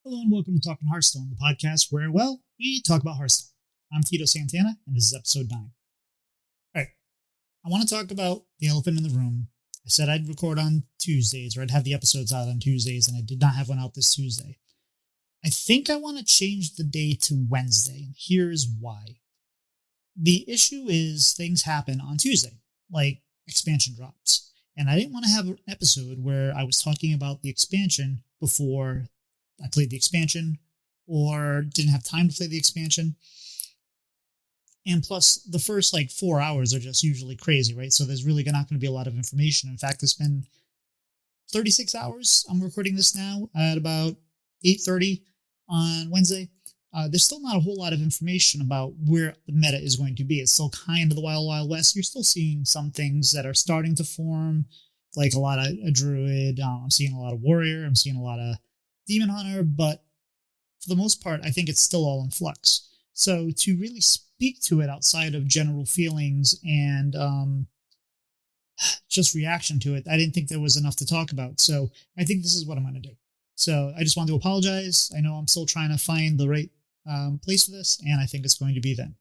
Hello and welcome to Talking Hearthstone, the podcast where, well, we talk about Hearthstone. I'm Tito Santana, and this is episode 9. All right, I want to talk about the elephant in the room. I said I'd record on Tuesdays, or I'd have the episodes out on Tuesdays, and I did not have one out this Tuesday. I think I want to change the day to Wednesday, and here's why. The issue is things happen on Tuesday, like expansion drops. And I didn't want to have an episode where I was talking about the expansion before I played the expansion or didn't have time to play the expansion. And plus, the first 4 hours are just usually crazy, right? So there's really not going to be a lot of information. In fact, it's been 36 hours. I'm recording this now at about 8:30 on Wednesday. There's still not a whole lot of information about where the meta is going to be. It's still kind of the Wild Wild West. You're still seeing some things that are starting to form, like a lot of a druid. I'm seeing a lot of warrior. I'm seeing a lot of demon hunter, but for the most part, I think it's still all in flux. So to really speak to it outside of general feelings and just reaction to it, I didn't think there was enough to talk about. So I think this is what I'm going to do. So I just wanted to apologize. I know I'm still trying to find the right place for this, and I think it's going to be then.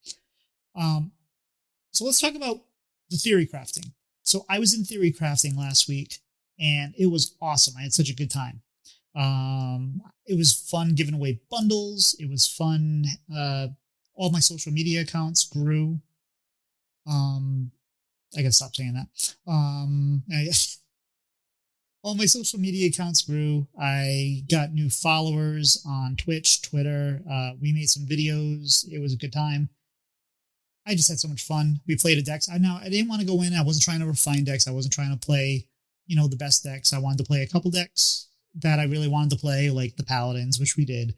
So let's talk about the theory crafting. So I was in theory crafting last week, and it was awesome. I had such a good time. It was fun giving away bundles. It was fun. All my social media accounts grew. I gotta stop saying that. All my social media accounts grew. I got new followers on Twitch, Twitter. We made some videos. It was a good time. I just had so much fun. We played a decks. I didn't want to go in. I wasn't trying to refine decks. I wasn't trying to play, the best decks. I wanted to play a couple decks that I really wanted to play, like the Paladins, which we did.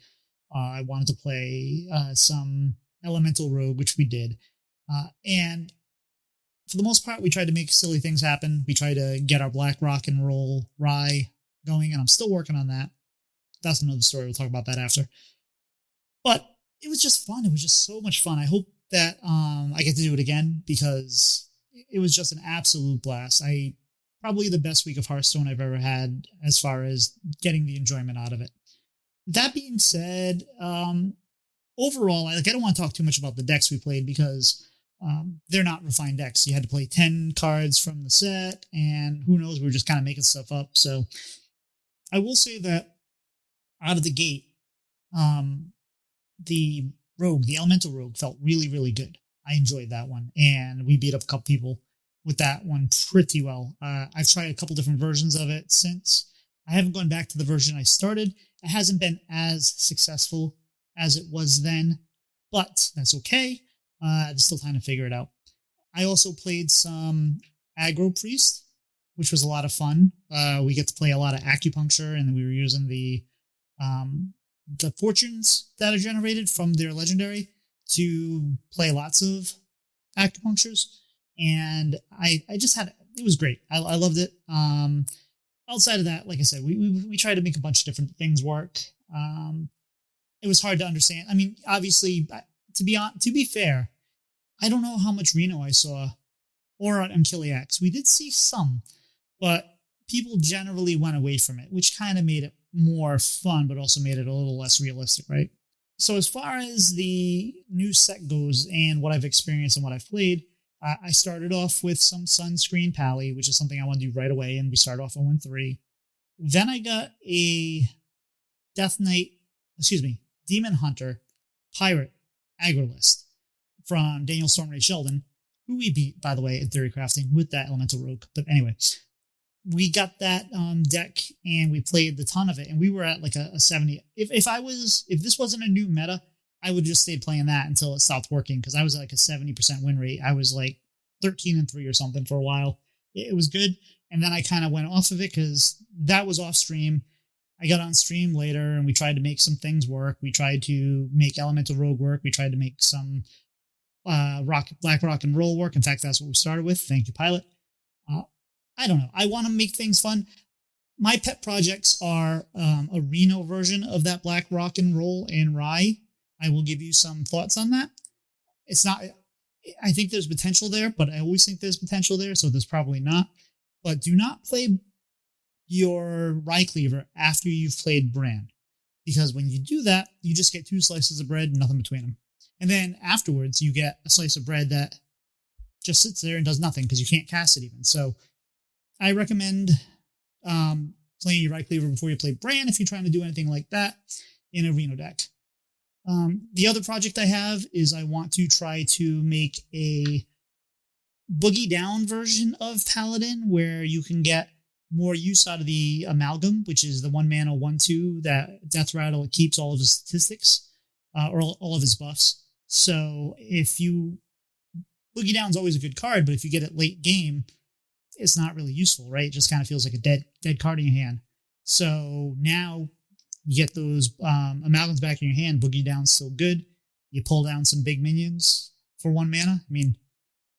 I wanted to play some Elemental Rogue, which we did. And for the most part, we tried to make silly things happen. We tried to get our Black Rock and Roll Rye going, and I'm still working on that. That's another story. We'll talk about that after. But it was just fun. It was just so much fun. I hope that I get to do it again because it was just an absolute blast. Probably the best week of Hearthstone I've ever had as far as getting the enjoyment out of it. That being said, overall, I don't want to talk too much about the decks we played because they're not refined decks. You had to play 10 cards from the set, and who knows, we were just kind of making stuff up. So I will say that out of the gate, the Elemental Rogue felt really, really good. I enjoyed that one, and we beat up a couple people with that one pretty well. I've tried a couple different versions of it since. I haven't gone back to the version I started. It hasn't been as successful as it was then, but that's okay. There's still time to figure it out. I also played some Aggro Priest, which was a lot of fun. We get to play a lot of acupuncture, and we were using the fortunes that are generated from their legendary to play lots of acupunctures. And I just it was great. I loved it. Outside of that, like I said, we tried to make a bunch of different things work. It was hard to understand. I mean, obviously, to be fair, I don't know how much Reno I saw or on Kiliax. We did see some, but people generally went away from it, which kind of made it more fun, but also made it a little less realistic, right? So as far as the new set goes and what I've experienced and what I've played, I started off with some Sunscreen Pally, which is something I want to do right away, and we start off 0-3. Then I got a Demon Hunter Pirate aggro list from Daniel Stormray Sheldon, who we beat, by the way, in Theory Crafting with that Elemental Rogue. But anyway, we got that deck, and we played the ton of it, and we were at a 70. If this wasn't a new meta, I would just stay playing that until it stopped working because I was at a 70% win rate. I was 13-3 or something for a while. It was good. And then I kind of went off of it because that was off stream. I got on stream later and we tried to make some things work. We tried to make Elemental Rogue work. We tried to make some Black Rock and Roll work. In fact, that's what we started with. Thank you, Pilot. I don't know. I want to make things fun. My pet projects are a Reno version of that Black Rock and Roll and Rye. I will give you some thoughts on that. It's not, I think there's potential there, but I always think there's potential there, so there's probably not. But do not play your Rye Cleaver after you've played Bran, because when you do that, you just get 2 slices of bread and nothing between them. And then afterwards, you get a slice of bread that just sits there and does nothing because you can't cast it even. So I recommend playing your Right Cleaver before you play Bran if you're trying to do anything like that in a Reno deck. The other project I have is I want to try to make a boogie down version of Paladin where you can get more use out of the Amalgam, which is the 1 mana 1/2 that Death Rattle keeps all of his statistics or all of his buffs. So if you boogie down is always a good card, but if you get it late game, it's not really useful, right? It just kind of feels like a dead card in your hand. So now you get those Amalgams back in your hand. Boogie down's still good. You pull down some big minions for 1 mana. I mean,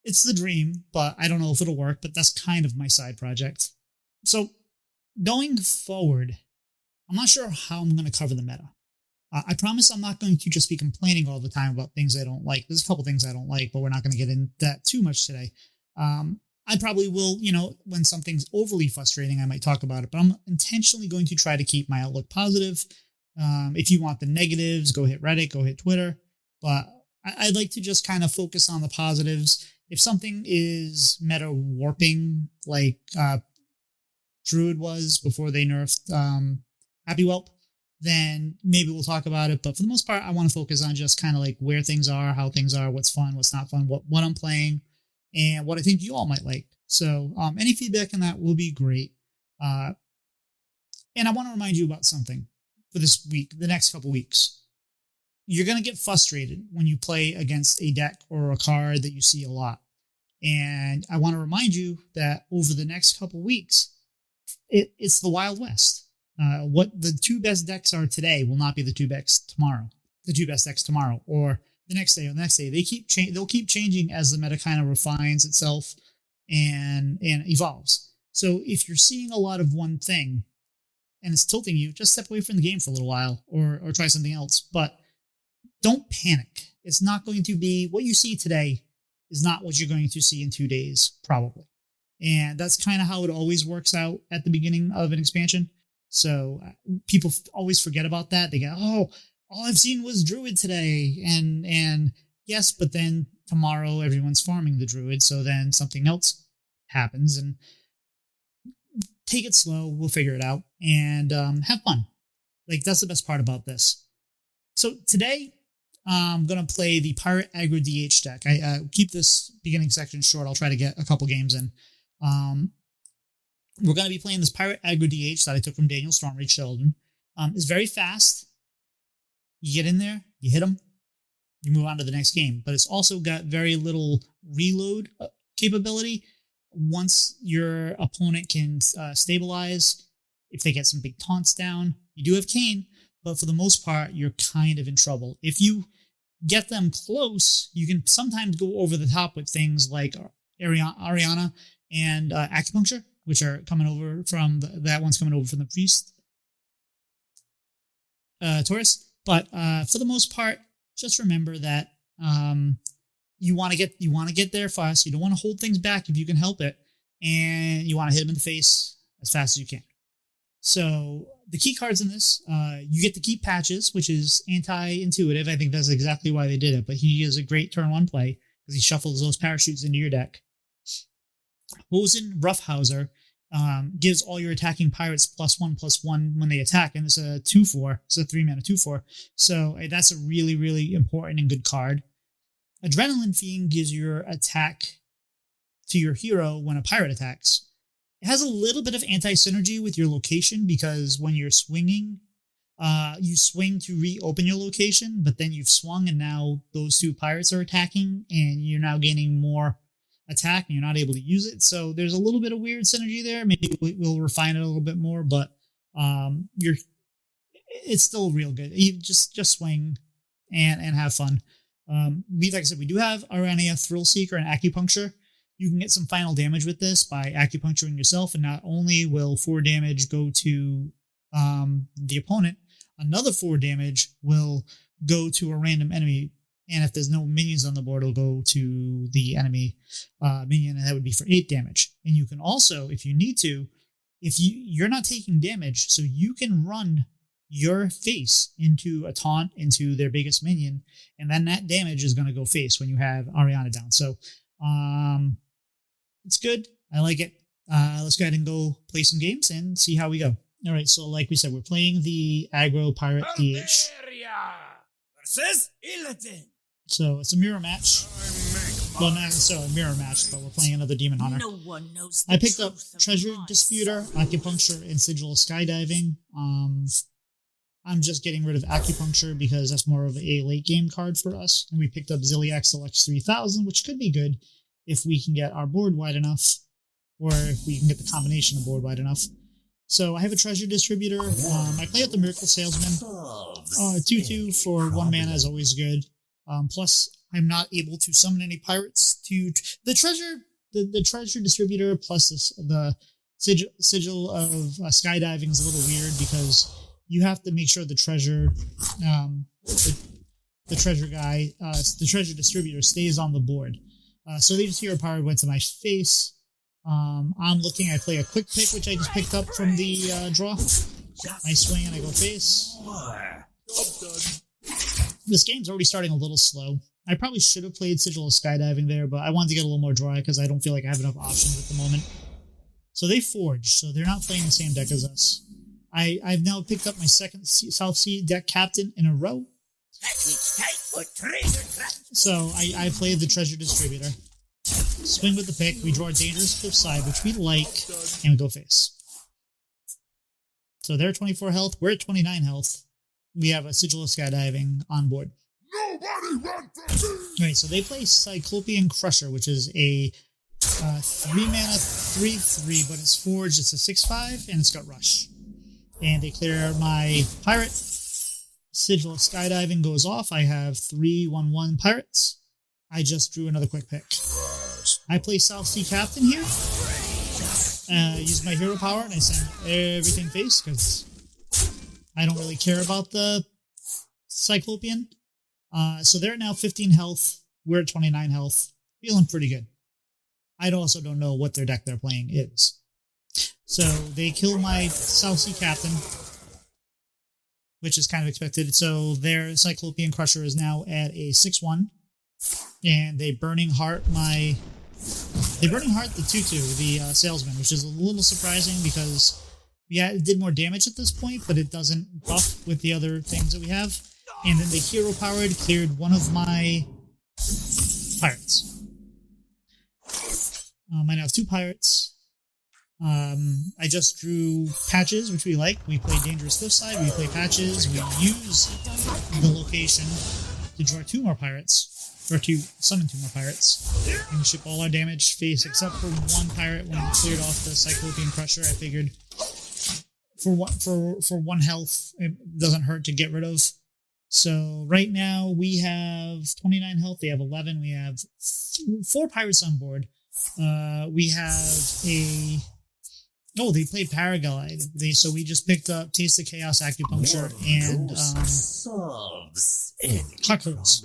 it's the dream, but I don't know if it'll work, but that's kind of my side project. So going forward, I'm not sure how I'm going to cover the meta. I promise I'm not going to just be complaining all the time about things I don't like. There's a couple things I don't like, but we're not going to get into that too much today. I probably will, when something's overly frustrating, I might talk about it, but I'm intentionally going to try to keep my outlook positive. If you want the negatives, go hit Reddit, go hit Twitter, but I'd like to just kind of focus on the positives. If something is meta warping, like Druid was before they nerfed Happy Whelp, then maybe we'll talk about it. But for the most part, I want to focus on just kind of like where things are, how things are, what's fun, what's not fun, what I'm playing, and what I think you all might like. So any feedback on that will be great. And I want to remind you about something for this week, the next couple weeks. You're going to get frustrated when you play against a deck or a card that you see a lot. And I want to remind you that over the next couple weeks, it's the Wild West. What the 2 best decks are today will not be the 2 best tomorrow. The 2 best decks tomorrow, or the next day, or the next day. They'll keep changing as the meta kind of refines itself and evolves. So if you're seeing a lot of one thing and it's tilting you, just step away from the game for a little while, or try something else. But don't panic. It's not going to be what you see today is not what you're going to see in 2 days, probably. And that's kind of how it always works out at the beginning of an expansion. So people always forget about that. They go, oh, all I've seen was Druid today. And yes, but then tomorrow everyone's farming the Druid. So then something else happens, and take it slow. We'll figure it out and have fun. Like, that's the best part about this. So today I'm going to play the Pirate Aggro DH deck. I keep this beginning section short. I'll try to get a couple games in. We're going to be playing this Pirate Aggro DH that I took from Daniel Stormreach Sheldon. It's very fast. You get in there, you hit them, you move on to the next game. But it's also got very little reload capability. Once your opponent can stabilize, if they get some big taunts down, you do have Kane, but for the most part, you're kind of in trouble. If you get them close, you can sometimes go over the top with things like Ariana and Acupuncture, which are coming over from that one's coming over from the Priest Taurus. But for the most part, just remember that you want to get there fast. You don't want to hold things back if you can help it, and you want to hit them in the face as fast as you can. So the key cards in this, you get to keep Patches, which is anti-intuitive. I think that's exactly why they did it. But he is a great turn 1 play because he shuffles those parachutes into your deck. Hosen Roughhouser gives all your attacking pirates +1/+1 when they attack, and it's a 2/4. It's a 3-mana 2/4. So that's a really, really important and good card. Adrenaline Fiend gives your attack to your hero when a pirate attacks. It has a little bit of anti-synergy with your location because when you're swinging, you swing to reopen your location, but then you've swung and now those 2 pirates are attacking and you're now gaining more attack and you're not able to use it. So there's a little bit of weird synergy there. Maybe we'll refine it a little bit more, but it's still real good. You just swing and have fun. Like I said, we do have Arania Thrill Seeker and Acupuncture. You can get some final damage with this by acupuncturing yourself, and not only will 4 damage go to the opponent, another 4 damage will go to a random enemy. And if there's no minions on the board, it'll go to the enemy minion, and that would be for 8 damage. And you can also, if you need to, if you're not taking damage, so you can run your face into a taunt into their biggest minion, and then that damage is going to go face when you have Ariana down. So it's good. I like it. Let's go ahead and go play some games and see how we go. All right, so like we said, we're playing the aggro pirate DH. So it's a mirror match. Well, not necessarily a mirror match, but we're playing another Demon Hunter. No one knows I picked up Treasure Disputer, Acupuncture, and Sigil of Skydiving. I'm just getting rid of Acupuncture because that's more of a late game card for us. And we picked up Ziliax Select 3000, which could be good if we can get our board wide enough, or if we can get the combination of board wide enough. So I have a Treasure Distributor. I play out the Miracle Salesman. 2/2 for 1 mana is always good. Plus, I'm not able to summon any pirates to the treasure. The Treasure Distributor plus the sigil of skydiving is a little weird because you have to make sure the treasure, the treasure guy, the Treasure Distributor stays on the board. So they just hero power went to my face. I'm looking. I play a quick pick, which I just picked up from the draw. I swing and I go face. This game's already starting a little slow. I probably should have played Sigil of Skydiving there, but I wanted to get a little more dry because I don't feel like I have enough options at the moment. So they forged, so they're not playing the same deck as us. I've now picked up my second South Sea deck captain in a row. So I played the Treasure Distributor. Swing with the pick, we draw a Dangerous Cliffside, which we like, and we go face. So they're 24 health, we're at 29 health. We have a Sigil of Skydiving on board. Nobody run from me! Right, so they play Cyclopean Crusher, which is a 3 mana 3/3, but it's forged, it's a 6/5, and it's got Rush. And they clear my pirate. Sigil of Skydiving goes off. I have 3/1/1 pirates. I just drew another quick pick. I play South Sea Captain here. Use my hero power, and I send everything face, because I don't really care about the Cyclopean. So they're now 15 health. We're at 29 health. Feeling pretty good. I also don't know what their deck they're playing is. So they kill my South Sea Captain, which is kind of expected. So their Cyclopean Crusher is now at a 6/1. And they Burning Heart the 2/2, the Salesman, which is a little surprising because it did more damage at this point, but it doesn't buff with the other things that we have. And then the hero powered cleared one of my pirates. I now have 2 pirates. I just drew Patches, which we like. We play Dangerous Cliffside, we play Patches, we use the location to draw 2 more pirates, or to summon 2 more pirates, and we ship all our damage face except for 1 pirate when we cleared off the Cyclopean Crusher. I figured for 1 health, it doesn't hurt to get rid of. So right now we have 29 health, they have 11, we have 4 pirates on board. We have they played Paraglide. So we just picked up Taste of Chaos, Acupuncture, and Cockles.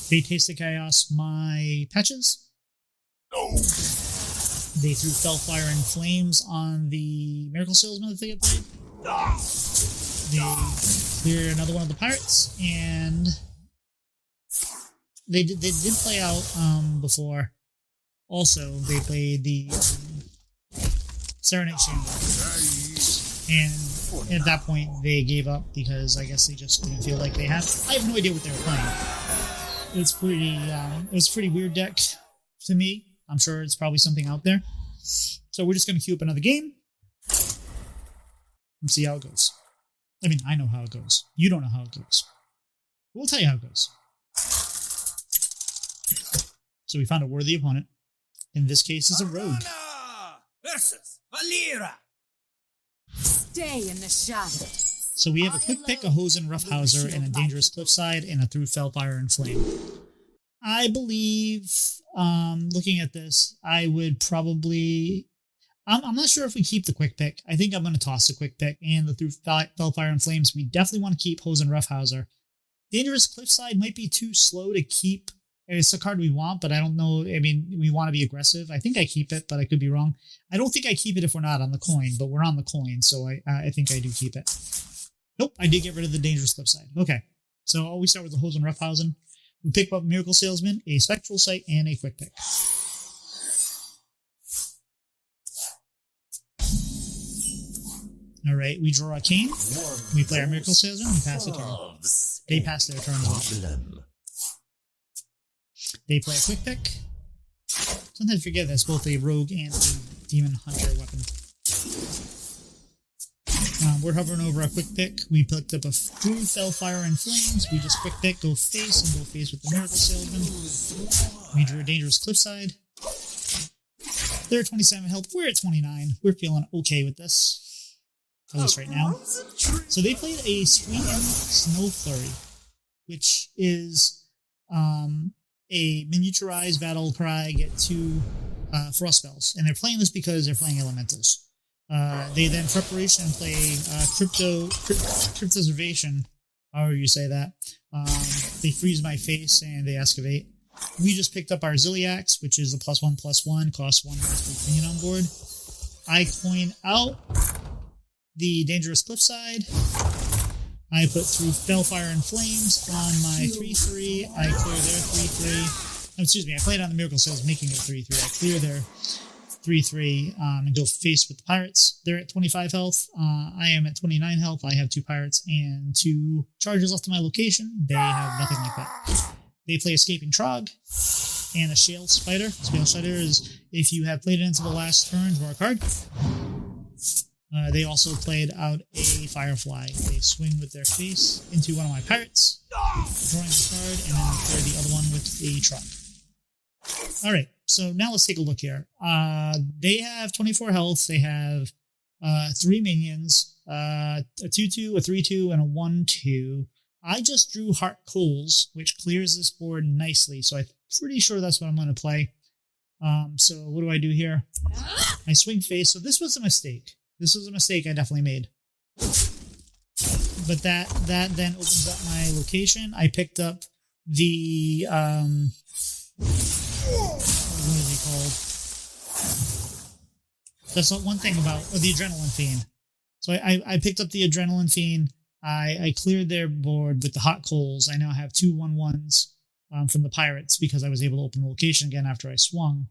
They Taste of Chaos my Patches. They threw Fellfire and Flames on the Miracle Salesman that they had played. They clear another one of the pirates, and they did play out before. Also, they played the Serenade Chamber, and at that point they gave up because I guess they just didn't feel like they had. I have no idea what they were playing. It's pretty. It was a pretty weird deck to me. I'm sure it's probably something out there. So we're just going to queue up another game and see how it goes. I mean, I know how it goes. You don't know how it goes. We'll tell you how it goes. So we found a worthy opponent. In this case, it's a rogue. Versus Valera. Stay in the shadow. So we have a quick pick, a Hosen Roughhouser, and a Dangerous Cliffside, and a Through Fellfire and Flame. I believe, looking at this, I would probably... I'm not sure if we keep the quick pick. I think I'm going to toss the quick pick and the Through Fellfire and Flames. We definitely want to keep Hosen Roughhouser. Dangerous Cliffside might be too slow to keep. It's a card we want, but I don't know. I mean, we want to be aggressive. I think I keep it, but I could be wrong. I don't think I keep it if we're not on the coin, but we're on the coin, so I think I do keep it. Nope, I did get rid of the dangerous flip side. Okay, so we start with the Hosen Roughhausen. We pick up Miracle Salesman, a Spectral Sight, and a Quick Pick. All right, we draw a cane. We play our Miracle Salesman. We pass the turn. They pass their turn as well. They play a Quick Pick. Sometimes forget that's both a Rogue and a Demon Hunter weapon. We're hovering over a Quick Pick. We picked up a True Fellfire and Flames. We just Quick Pick, go face, and go face with the Miracle Salesman. We drew a Dangerous Cliffside. They're at 27 health. We're at 29. We're feeling okay with this. At least right now. So they played a Sweet and Snow Flurry, which is a miniaturized battle cry, get 2 frost spells. And they're playing this because they're playing elementals. They then preparation and play cryptoservation, however you say that. They freeze my face and they excavate. We just picked up our Ziliax, which is a +1/+1, costs 1 for opinion on board. I coin out the Dangerous Cliffside. I put through Fellfire and Flames on my 3/3. I clear their 3/3. Excuse me, I played on the Miracle Cells, making it 3/3. I clear their 3/3 and go face with the Pirates. They're at 25 health. I am at 29 health. I have 2 Pirates and 2 charges left to my location. They have nothing like that. They play Escaping Trog and a Shale Spider. Shale Spider is if you have played it into the last turn, draw a card. They also played out a Firefly. They swing with their face into one of my Pirates, drawing the card, and then clear the other one with the truck. Alright, so now let's take a look here. They have 24 health. They have 3 minions, a 2/2, a 3/2, and a 1/2. I just drew Heart Coals, which clears this board nicely, so I'm pretty sure that's what I'm going to play. So what do I do here? I swing face, so this was a mistake. This was a mistake I definitely made. But that then opens up my location. I picked up the, what is it called? That's not one thing about the Adrenaline Fiend. So I picked up the Adrenaline Fiend. I cleared their board with the Hot Coals. I now have 2 1/1s from the Pirates because I was able to open the location again after I swung.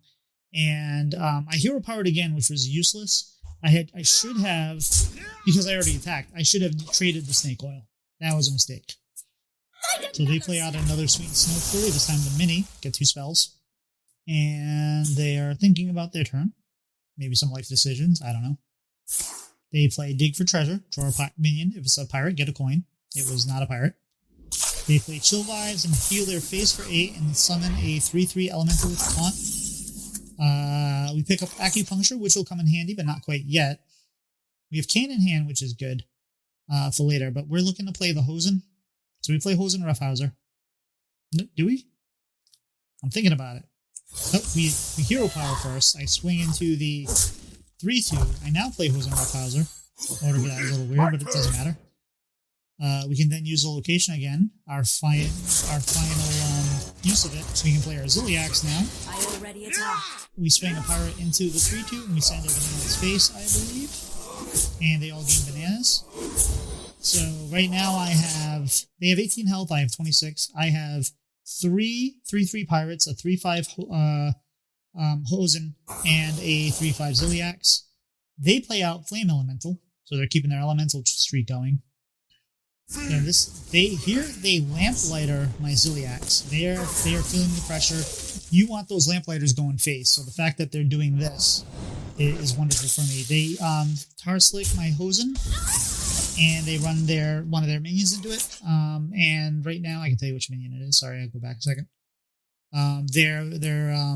And I hero powered again, which was useless. I should have, because I already attacked, I should have traded the Snake Oil. That was a mistake. So they play out another Sweet Snow Flurry, this time the mini, get 2 spells. And they are thinking about their turn. Maybe some life decisions, I don't know. They play Dig for Treasure, draw a minion. If it's a pirate, get a coin. It was not a pirate. They play Chill Vibes and heal their face for 8 and summon a 3/3 elemental with Taunt. We pick up Acupuncture, which will come in handy, but not quite yet. We have Cane in hand, which is good for later, but we're looking to play the Hosen. So we play Hosen Roughhauser. Do we? I'm thinking about it. Oh, we hero power first. I swing into the 3/2. I now play Hosen Roughhauser. Order for that is a little weird, but it doesn't matter. We can then use the location again, our final use of it, so we can play our Ziliax now. I already attacked. We swing a pirate into the 3/2, and we send everything on its face, I believe. And they all gain bananas. So right now they have 18 health, I have 26. I have 3 3/3 pirates, a 3/5 Hosen, and a 3/5 Ziliax. They play out Flame Elemental, so they're keeping their elemental streak going. And they lamplighter my Ziliax. They are feeling the pressure. You want those lamplighters going face, so the fact that they're doing this is wonderful for me. They tar slick my Hosen, and they run one of their minions into it. And right now I can tell you which minion it is. Sorry, I'll go back a second. They're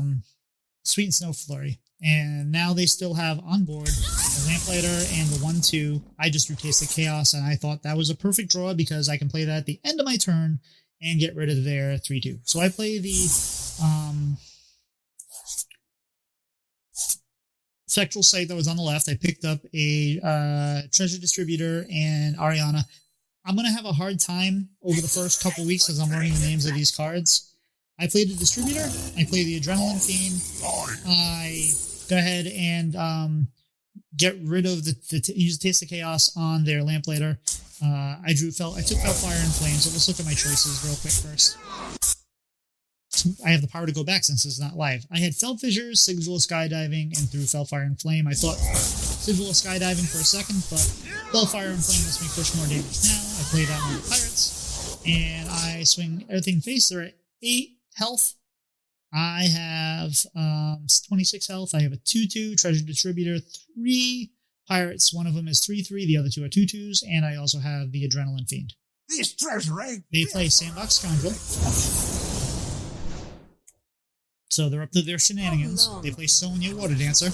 Sweet and Snow Flurry. And now they still have on board the Lamplighter and the 1/2. I just drew Taste of Chaos, and I thought that was a perfect draw because I can play that at the end of my turn and get rid of their 3/2. So I play the Spectral Sight that was on the left. I picked up a Treasure Distributor and Ariana. I'm going to have a hard time over the first couple weeks as I'm learning the names of these cards. I played the Distributor. I played the Adrenaline Fiend. I go ahead and get rid of use Taste of Chaos on their Lamplighter. I took Fellfire and Flame, so let's look at my choices real quick first. I have the power to go back since it's not live. I had Fell Fissures, Sigil of Skydiving, and threw Fellfire and Flame. I thought Sigil of Skydiving for a second, but Fellfire and Flame lets me push more damage now. I play that on the Pirates, and I swing everything face. They're at 8 health. I have 26 health. I have a 2/2 Treasure Distributor, 3 Pirates. One of them is 3/3. The other 2 are 2/2s, and I also have the Adrenaline Fiend. This treasure ain't. They play Sandbox Scoundrel. So they're up to their shenanigans. Oh, no. They play Sonya, Water Dancer.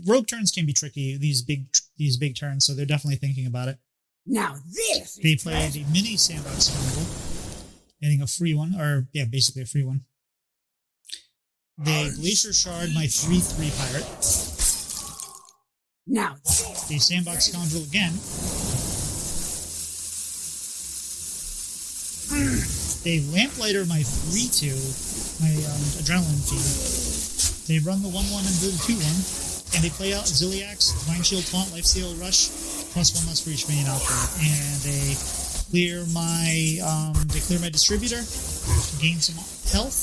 Rogue turns can be tricky, these big turns, so they're definitely thinking about it. Now this They play the mini Sandbox Scoundrel, getting a free one, or yeah, basically a free one. They Glacier Shard my 3/3 pirate. Now They Sandbox Scoundrel again. They Lamplighter my 3/2, my Adrenaline Fiend. They run the 1/1 into the 2/1, and they play out Ziliax, Divine Shield Taunt, Lifesteal Rush, +1 less for each main output. And they clear my distributor, gain some health.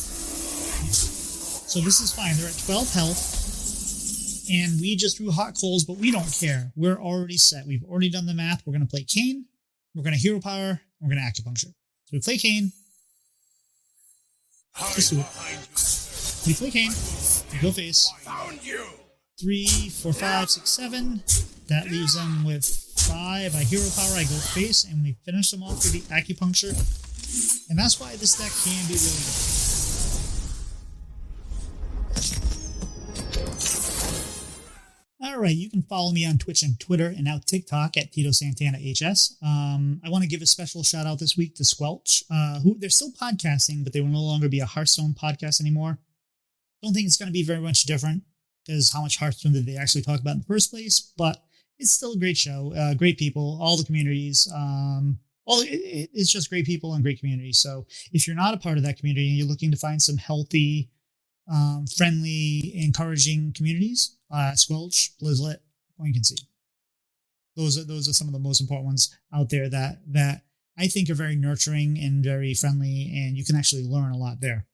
So this is fine. They're at 12 health, and we just threw Hot Coals, but we don't care. We're already set. We've already done the math. We're going to play Kane, we're going to Hero Power, we're going to Acupuncture. So we play Kane. Let's do it. We play Kane. We go face. 3, 4, 5, 6, 7. That leaves them with 5. I Hero Power, I go face, and we finish them off with the Acupuncture. And that's why this deck can be really good. Alright, you can follow me on Twitch and Twitter and now TikTok at Tito Santana HS. I want to give a special shout out this week to Squelch, who they're still podcasting, but they will no longer be a Hearthstone podcast anymore. Don't think it's going to be very much different, because how much Hearthstone did they actually talk about in the first place, but it's still a great show, great people, all the communities, it's just great people and great communities. So if you're not a part of that community and you're looking to find some healthy, friendly, encouraging communities, Squelch, Blizzlet, Coin Concede. Those are some of the most important ones out there that I think are very nurturing and very friendly, and you can actually learn a lot there.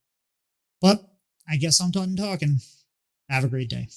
But I guess I'm done talking. Have a great day.